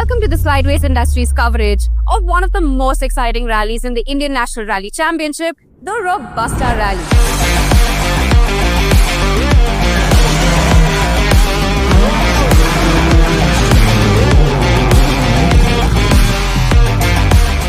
Welcome to the Slideways Industries coverage of one of the most exciting rallies in the Indian National Rally Championship, the Robusta Rally.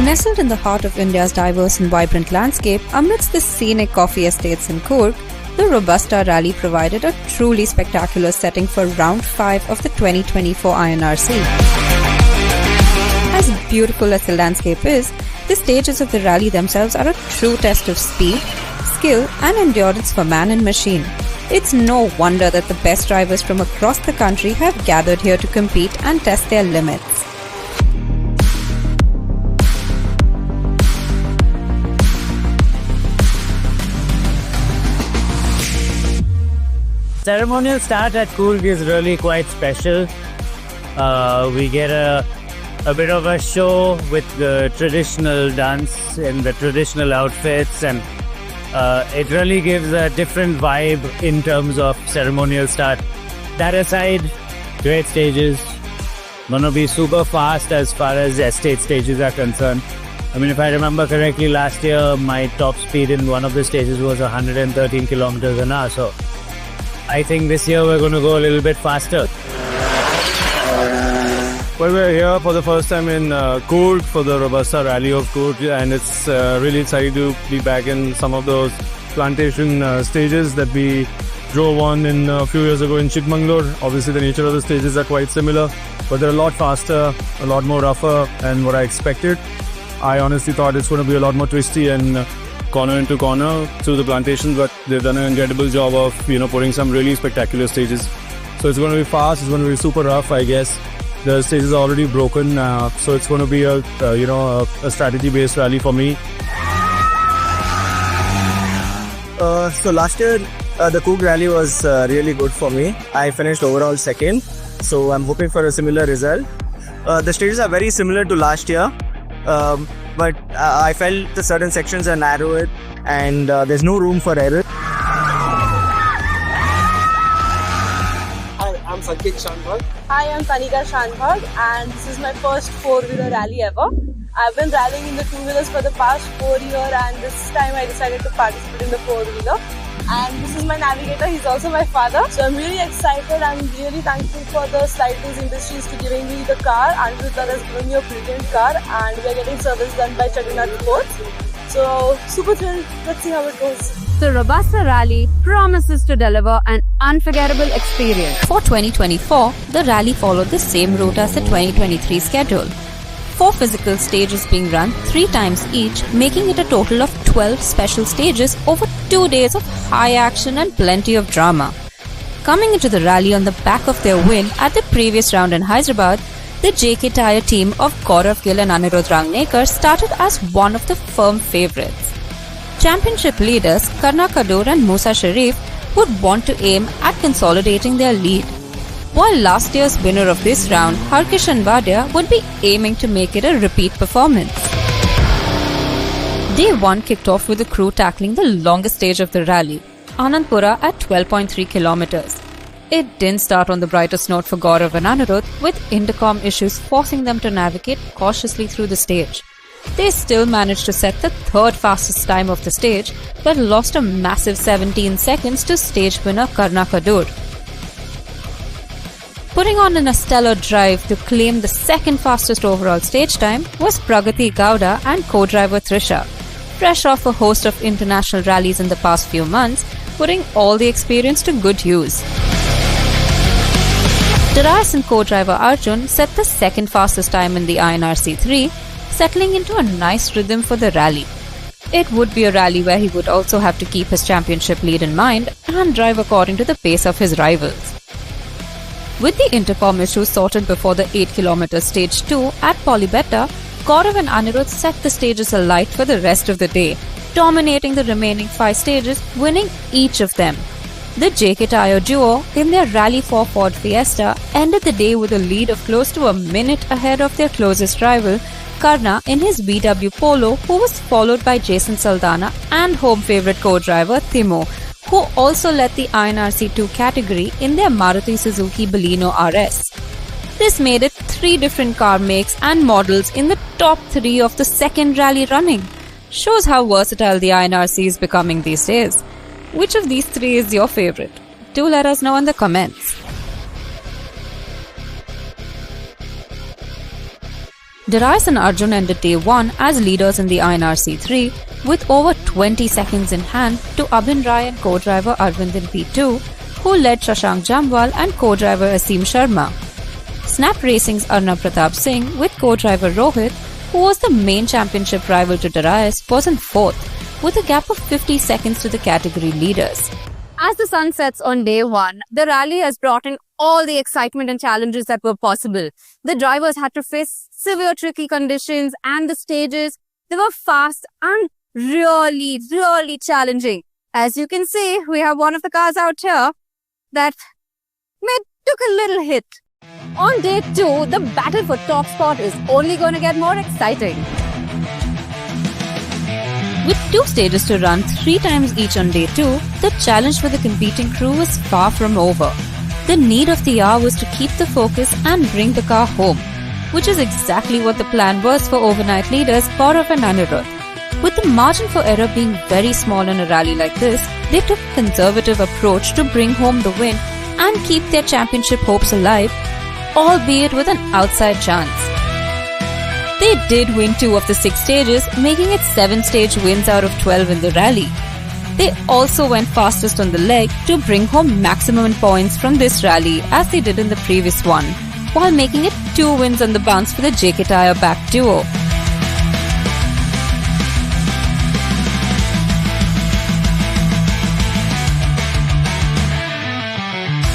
Nestled in the heart of India's diverse and vibrant landscape, amidst the scenic coffee estates in Coorg, the Robusta Rally provided a truly spectacular setting for Round 5 of the 2024 INRC. As beautiful as the landscape is, the stages of the rally themselves are a true test of speed, skill and endurance for man and machine. It's no wonder that the best drivers from across the country have gathered here to compete and test their limits. Ceremonial start at Coorg is really quite special. We get a bit of a show with the traditional dance and the traditional outfits, and it really gives a different vibe in terms of ceremonial start. That aside, great stages. Gonna be super fast as far as estate stages are concerned. I mean, if I remember correctly, last year my top speed in one of the stages was 113 kilometers an hour. So I think this year we're going to go a little bit faster. Well, we're here for the first time in Coorg for the Robusta Rally of Coorg, and it's really exciting to be back in some of those plantation stages that we drove on in a few years ago in Chikmagalur. Obviously, the nature of the stages are quite similar, but they're a lot faster, a lot more rougher than what I expected. I honestly thought it's going to be a lot more twisty and corner into corner through the plantations, but they've done an incredible job of putting some really spectacular stages. So it's going to be fast, it's going to be super rough, I guess. The stages are already broken, so it's going to be a strategy-based rally for me. So last year the Coorg rally was really good for me. I finished overall second, so I'm hoping for a similar result. The stages are very similar to last year. But I felt the certain sections are narrow and there's no room for error. Hi, I'm Sanket Shanbhag. Hi, I'm Tanika Shanbhag, and this is my first four-wheeler rally ever. I've been rallying in the two-wheelers for the past 4 years, and this time I decided to participate in the four-wheeler. And this is my navigator, he's also my father. So I'm really excited. I'm really thankful for the Slideways Industries for giving me the car. Aniruddha has given me a brilliant car, and we're getting service done by Chettinad Sports. So super thrilled. Let's see how it goes. The Robusta Rally promises to deliver an unforgettable experience. For 2024, the rally followed the same route as the 2023 schedule. 4 physical stages being run 3 times each, making it a total of 12 special stages over 2 days of high action and plenty of drama. Coming into the rally on the back of their win at the previous round in Hyderabad, the JK Tyre team of Gaurav Gill and Aniruddha Rangnekar started as one of the firm favourites. Championship leaders Kodagu and Musa Sharif would want to aim at consolidating their lead, while last year's winner of this round, Harkishan Wadia, would be aiming to make it a repeat performance. Day 1 kicked off with the crew tackling the longest stage of the rally, Anandpura at 12.3 kilometers. It didn't start on the brightest note for Gaurav and Aniruddha, with intercom issues forcing them to navigate cautiously through the stage. They still managed to set the 3rd fastest time of the stage, but lost a massive 17 seconds to stage winner Kodagu. Putting on a stellar drive to claim the 2nd fastest overall stage time was Pragati Gowda and co-driver Trisha, fresh off a host of international rallies in the past few months, putting all the experience to good use. Daraius and co-driver Arjun set the 2nd fastest time in the INRC 3, settling into a nice rhythm for the rally. It would be a rally where he would also have to keep his championship lead in mind and drive according to the pace of his rivals. With the intercom issues sorted before the 8km stage 2 at Polybetta, Gaurav and Aniruddha set the stages alight for the rest of the day, dominating the remaining 5 stages, winning each of them. The JK Tyre duo in their Rally 4 Ford Fiesta ended the day with a lead of close to a minute ahead of their closest rival, Karna in his VW Polo, who was followed by Jason Saldana and home favourite co-driver Timo, who also led the INRC 2 category in their Maruti Suzuki Baleno RS. This made it 3 different car makes and models in the top 3 of the second rally running. Shows how versatile the INRC is becoming these days. Which of these 3 is your favorite? Do let us know in the comments. Daraius and Arjun ended day 1 as leaders in the INRC 3 with over 20 seconds in hand to Abhin Rai and co-driver Arvind in P2, who led Shashank Jamwal and co-driver Asim Sharma. Snap Racing's Arnab Pratap Singh with co-driver Rohit, who was the main championship rival to Daraius, was in 4th with a gap of 50 seconds to the category leaders. As the sun sets on day 1, the rally has brought in all the excitement and challenges that were possible. The drivers had to face severe tricky conditions and the stages, they were fast and really challenging. As you can see, we have one of the cars out here that took a little hit. On day 2, the battle for top spot is only going to get more exciting. With 2 stages to run 3 times each on day 2, the challenge for the competing crew was far from over. The need of the hour was to keep the focus and bring the car home, which is exactly what the plan was for overnight leaders Gaurav and Aniruddha. With the margin for error being very small in a rally like this, they took a conservative approach to bring home the win and keep their championship hopes alive, albeit with an outside chance. They did win 2 of the 6 stages, making it 7 stage wins out of 12 in the rally. They also went fastest on the leg to bring home maximum points from this rally as they did in the previous one, while making it 2 wins on the bounce for the JK Tyre back duo.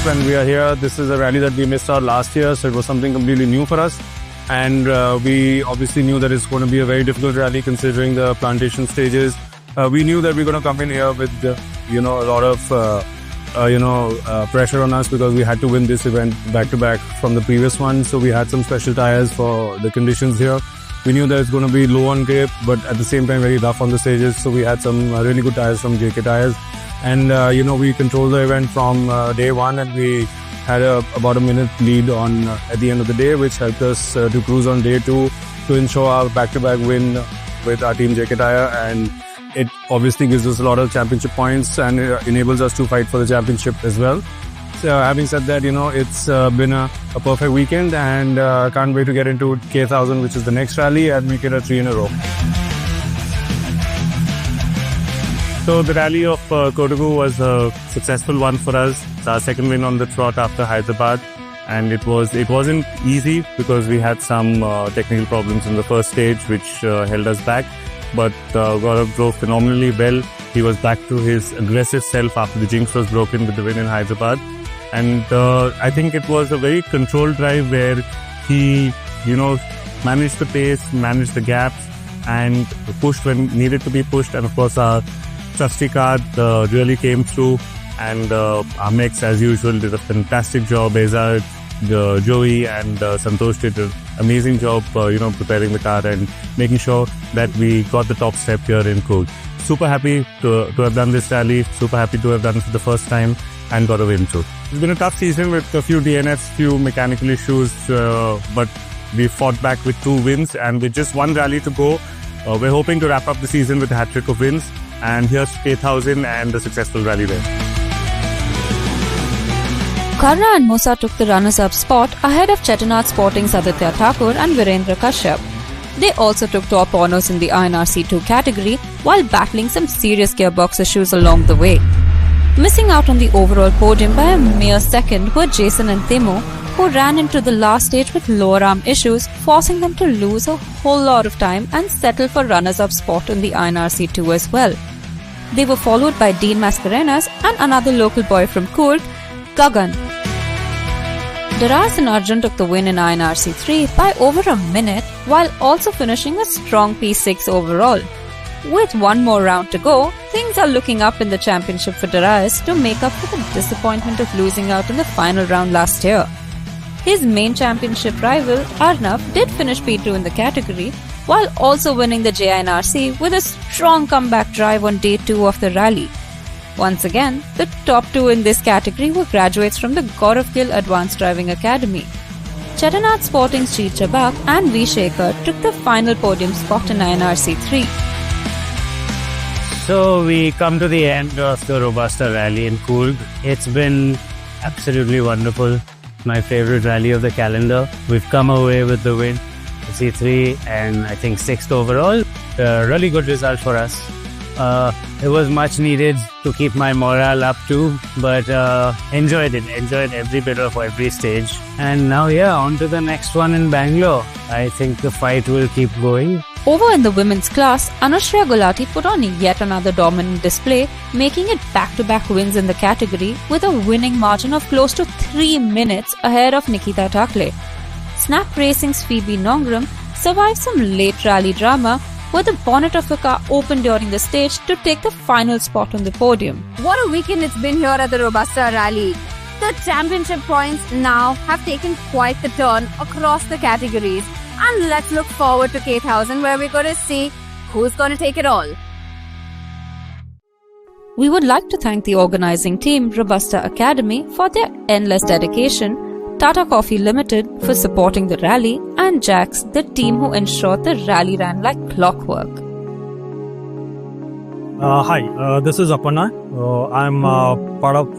When we are here, this is a rally that we missed out last year, so it was something completely new for us. And we obviously knew that it's going to be a very difficult rally considering the plantation stages. We knew that we're going to come in here with, a lot of, pressure on us because we had to win this event back to back from the previous one. So we had some special tires for the conditions here. We knew that it's going to be low on grip, but at the same time very rough on the stages. So we had some really good tires from JK Tyres. And, we controlled the event from day 1 and we had about a minute lead on at the end of the day, which helped us to cruise on day 2 to ensure our back-to-back win with our team JK Tyre. And it obviously gives us a lot of championship points and enables us to fight for the championship as well. So having said that, it's been a perfect weekend and can't wait to get into K1000, which is the next rally, and make it a 3 in a row. So the rally of Kodagu was a successful one for us. It's our second win on the trot after Hyderabad, and it wasn't easy because we had some technical problems in the first stage which held us back. But Gaurav drove phenomenally well. He was back to his aggressive self after the jinx was broken with the win in Hyderabad. And I think it was a very controlled drive where he, managed the pace, managed the gaps, and pushed when needed to be pushed. And of course, our trusty car really came through, and our mechs, as usual, did a fantastic job. Ezad, Joey and Santosh did an amazing job, preparing the car and making sure that we got the top step here in Coorg. Super happy to have done this rally, super happy to have done it for the first time and got a win too. It's been a tough season with a few DNFs, few mechanical issues, but we fought back with 2 wins, and with just 1 rally to go, we're hoping to wrap up the season with a hat-trick of wins. And here's K1000 and a successful rally there. Karna and Musa took the runners-up spot ahead of Chetinath Sporting's Aditya Thakur and Virendra Kashyap. They also took top honours in the INRC 2 category while battling some serious gearbox issues along the way. Missing out on the overall podium by a mere second were Jason and Timo, who ran into the last stage with lower arm issues, forcing them to lose a whole lot of time and settle for runners-up spot in the INRC 2 as well. They were followed by Dean Mascarenas and another local boy from Coorg, Gagan. Daraius and Arjun took the win in INRC 3 by over a minute while also finishing a strong P6 overall. With 1 more round to go, things are looking up in the championship for Daraius to make up for the disappointment of losing out in the final round last year. His main championship rival, Arnav, did finish P2 in the category while also winning the JINRC with a strong comeback drive on day 2 of the rally. Once again, the top 2 in this category were graduates from the Gaurav Gill Advanced Driving Academy. Chetanath Sporting's Jeet Chabak and V. Shekhar took the final podium spot in INRC 3. So we come to the end of the Robusta Rally in Coorg. It's been absolutely wonderful. My favorite rally of the calendar. We've come away with the win, C3, and I think 6th overall. A really good result for us. It was much needed to keep my morale up too, but enjoyed every bit of every stage. And now, on to the next one in Bangalore. I think the fight will keep going. Over in the women's class, Anushriya Gulati put on yet another dominant display, making it back-to-back wins in the category with a winning margin of close to 3 minutes ahead of Nikita Takle. Snap Racing's Phoebe Nongram survived some late rally drama, where the bonnet of the car opened during the stage to take the final spot on the podium. What a weekend it's been here at the Robusta Rally. The championship points now have taken quite the turn across the categories. And let's look forward to K1000, where we're going to see who's going to take it all. We would like to thank the organizing team, Robusta Academy, for their endless dedication, Tata Coffee Limited for supporting the rally, and Jax, the team who ensured the rally ran like clockwork. Hi, this is Aparna. I'm part of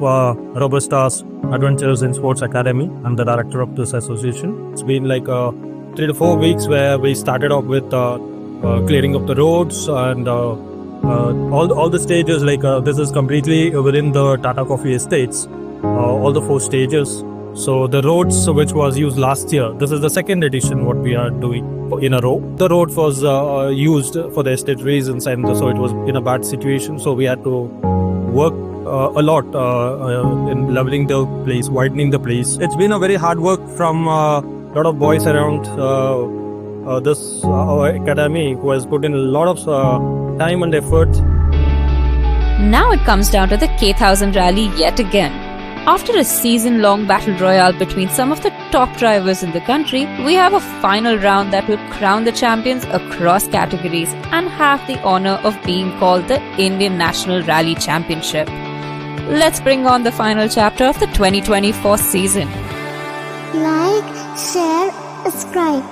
Robusta's Adventures in Sports Academy. I'm the director of this association. It's been like 3 to 4 weeks where we started off with clearing up the roads and all the stages. This is completely within the Tata Coffee estates, all the 4 stages. So the roads which was used last year, this is the second edition what we are doing in a row. The road was used for the estate reasons, and so it was in a bad situation. So we had to work a lot in leveling the place, widening the place. It's been a very hard work from a lot of boys around this academy who has put in a lot of time and effort. Now it comes down to the K1000 rally yet again. After a season-long battle royale between some of the top drivers in the country, we have a final round that will crown the champions across categories and have the honor of being called the Indian National Rally Championship. Let's bring on the final chapter of the 2024 season. Like, share, subscribe.